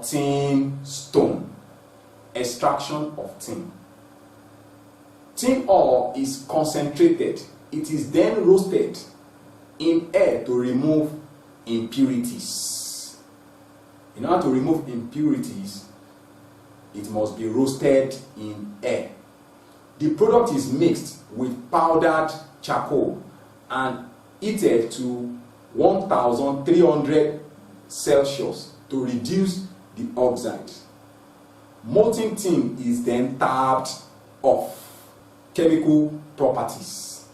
tin stone. Extraction of tin. Tin ore is concentrated. It is then roasted in air to remove impurities. In order to remove impurities, it must be roasted in air. The product is mixed with powdered charcoal and heated to 1300 Celsius to reduce the oxide. Molten tin is then tapped off. Chemical properties.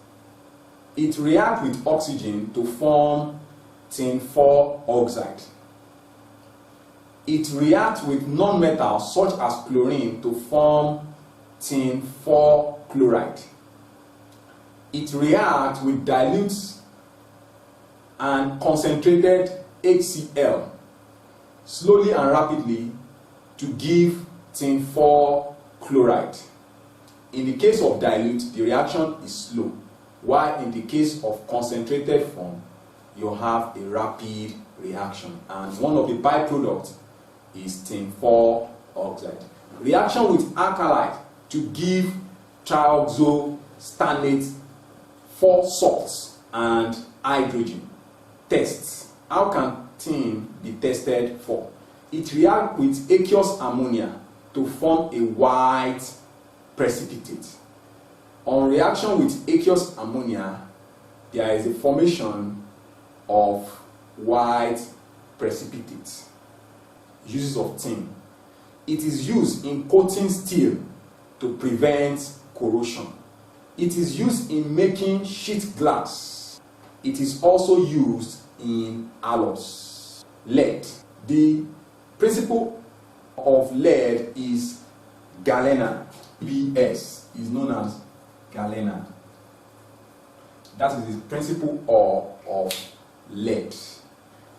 It reacts with oxygen to form tin 4 oxide. It reacts with non-metals such as chlorine to form tin 4 chloride. It reacts with dilutes and concentrated HCl slowly and rapidly to give tin 4 chloride. In the case of dilute, the reaction is slow, while in the case of concentrated form, you have a rapid reaction, and one of the byproducts is tin 4 oxide. Reaction with alkali to give trioxostanate 4 salts and hydrogen. Tests. How can tin be tested for? It reacts with aqueous ammonia to form a white precipitate. On reaction with aqueous ammonia, there is a formation of white precipitate. Uses of tin. It is used in coating steel to prevent corrosion. It is used in making sheet glass. It is also used in alloys. Lead. The principle of lead is galena. BS is known as galena. That is the principle of lead.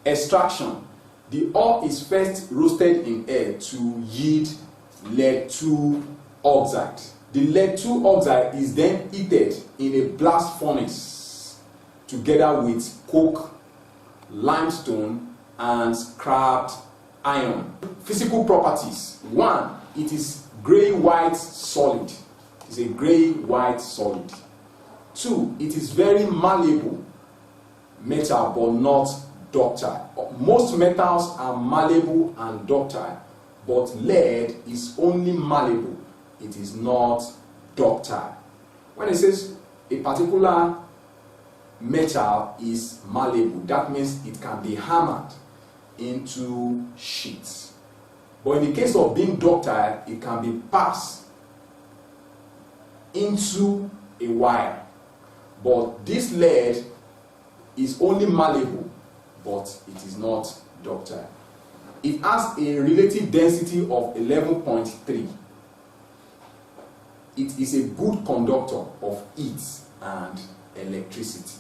Extraction. The ore is first roasted in air to yield lead-2 oxide. The lead-2 oxide is then heated in a blast furnace together with coke, limestone, and scrap iron. Physical properties. 1. It is gray-white solid. It's a gray-white solid. 2. It is very malleable metal but not ductile. Most metals are malleable and ductile, but lead is only malleable. It is not ductile. When it says a particular metal is malleable, that means it can be hammered into sheets. But in the case of being ductile, it can be passed into a wire. But this lead is only malleable, but it is not ductile. It has a relative density of 11.3. It is a good conductor of heat and electricity.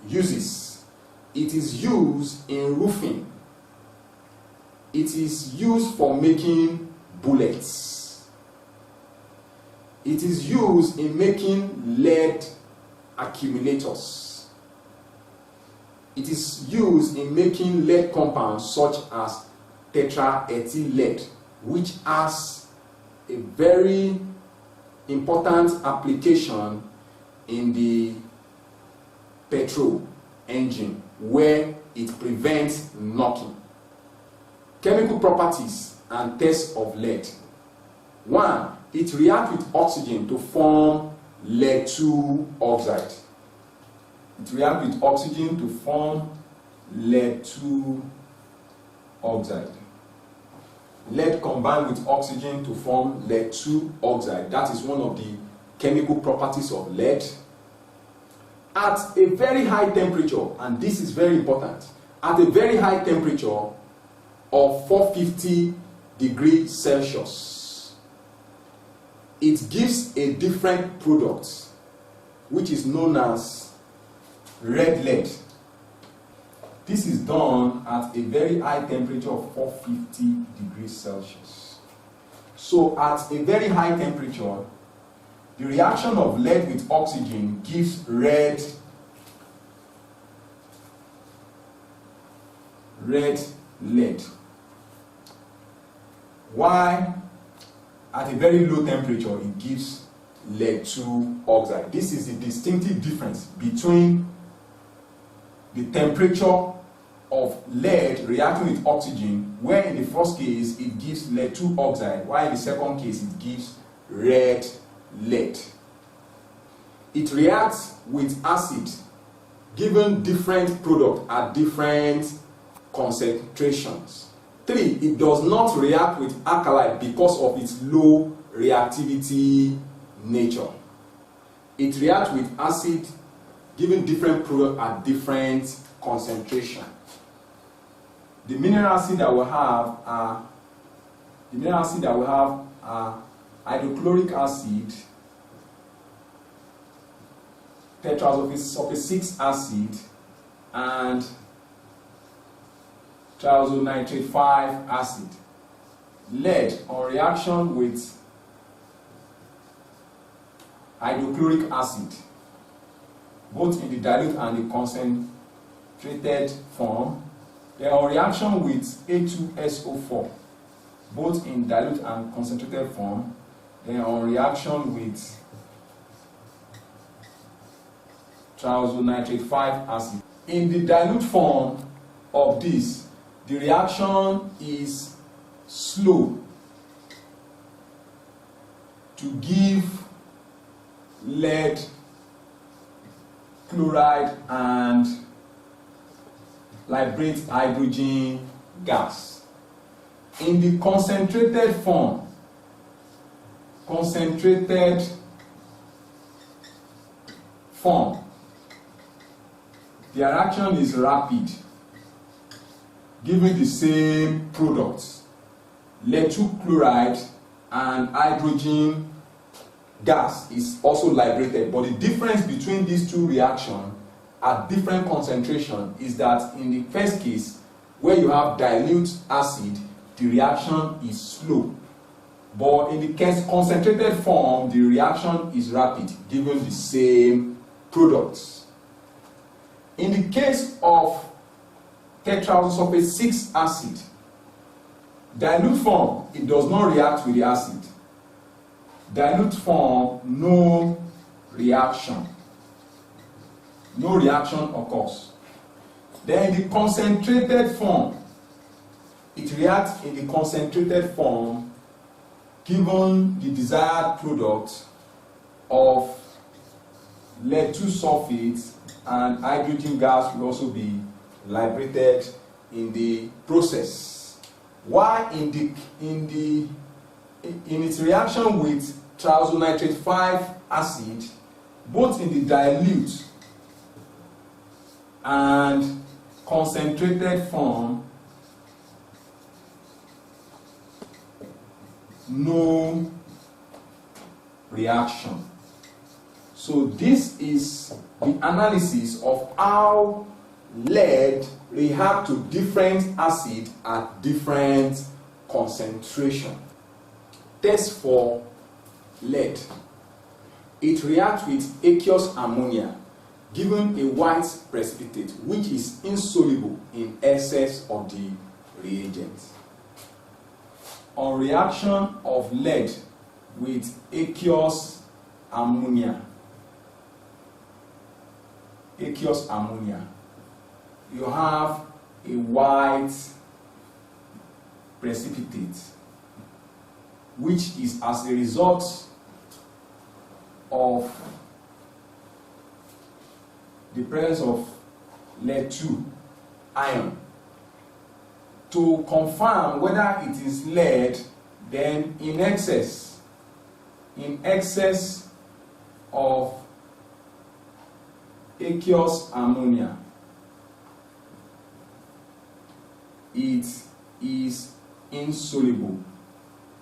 Uses. It is used in roofing. It is used for making bullets. It is used in making lead accumulators. It is used in making lead compounds such as tetraethyl lead, which has a very important application in the petrol engine where it prevents knocking. Chemical properties and tests of lead. 1. It reacts with oxygen to form lead-2 oxide. It reacts with oxygen to form lead-2 oxide. Lead combined with oxygen to form lead-2 oxide. That is one of the chemical properties of lead. At a very high temperature, and this is very important, at a very high temperature of 450 degrees Celsius, it gives a different product which is known as red lead. This is done at a very high temperature of 450 degrees Celsius. So at a very high temperature, the reaction of lead with oxygen gives red lead. While at a very low temperature, it gives lead 2 oxide. This is the distinctive difference between the temperature of lead reacting with oxygen, where in the first case it gives lead 2 oxide, while in the second case it gives red lead. It reacts with acid, given different product at different concentrations. 3, it does not react with alkali because of its low reactivity nature. It reacts with acid, given different product at different concentration. The mineral acid that we have are hydrochloric acid, tetrasulfate 6 acid, and triazonitrate 5 acid. Lead, on reaction with hydrochloric acid, both in the dilute and the concentrated form. They are on reaction with A2SO4, both in dilute and concentrated form. They are on reaction with triazonitrate 5 acid. In the dilute form of this, the reaction is slow to give lead chloride and liberate hydrogen gas. In the concentrated form, the reaction is rapid, giving the same products, lead 2 chloride and hydrogen gas is also liberated. But the difference between these two reactions at different concentration is that in the first case, where you have dilute acid, the reaction is slow. But in the concentrated form, the reaction is rapid, giving the same products. In the case of tetrasulfate 6 acid, dilute form, it does not react with the acid. Dilute form, no reaction. No reaction occurs. Then in the concentrated form, it reacts in the concentrated form, given the desired product of lead 2 sulfate, and hydrogen gas will also be liberated in the process. While in its reaction with triazonitrate 5 acid, both in the dilute and concentrated form, no reaction. So this is the analysis of how lead react to different acid at different concentration. Test for lead. It reacts with aqueous ammonia, given a white precipitate which is insoluble in excess of the reagent. On reaction of lead with aqueous ammonia, you have a white precipitate which is as a result of the presence of lead 2 ion. To confirm whether it is lead, then in excess of aqueous ammonia, it is insoluble.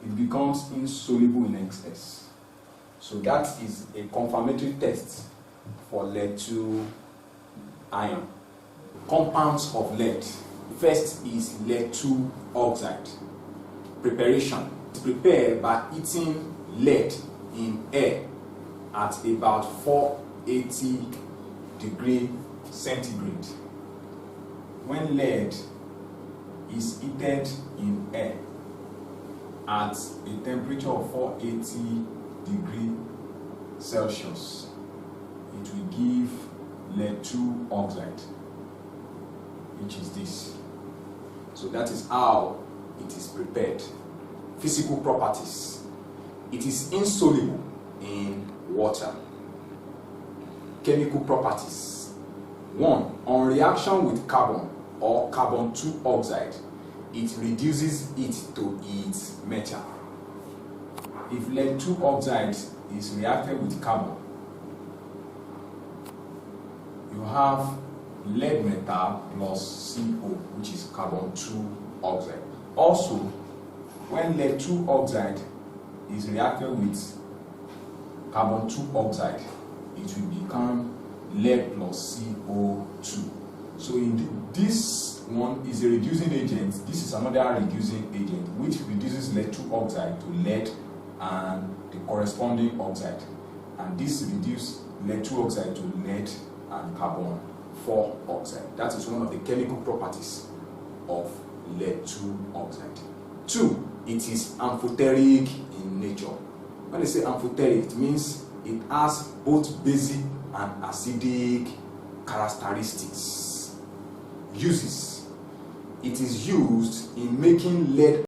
It becomes insoluble in excess. So that is a confirmatory test for lead 2 ion. Compounds of lead. First is lead 2 oxide. Preparation. It's prepared by heating lead in air at about 480 degrees centigrade. When lead is heated in air at a temperature of 480 degrees Celsius, it will give lead 2 oxide, which is this. So that is how it is prepared. Physical properties. It is insoluble in water. Chemical properties. 1. On reaction with carbon or carbon 2 oxide, it reduces it to its metal. If lead 2 oxide is reacted with carbon, you have lead metal plus CO, which is carbon 2 oxide. Also, when lead 2 oxide is reacted with carbon 2 oxide, it will become lead plus CO2. So in this one is a reducing agent. This is another reducing agent which reduces lead 2 oxide to lead and the corresponding oxide. And this reduces lead 2 oxide to lead and carbon 4 oxide. That is one of the chemical properties of lead 2 oxide. 2. It is amphoteric in nature. When they say amphoteric, it means it has both basic and acidic characteristics. Uses. It is used in making lead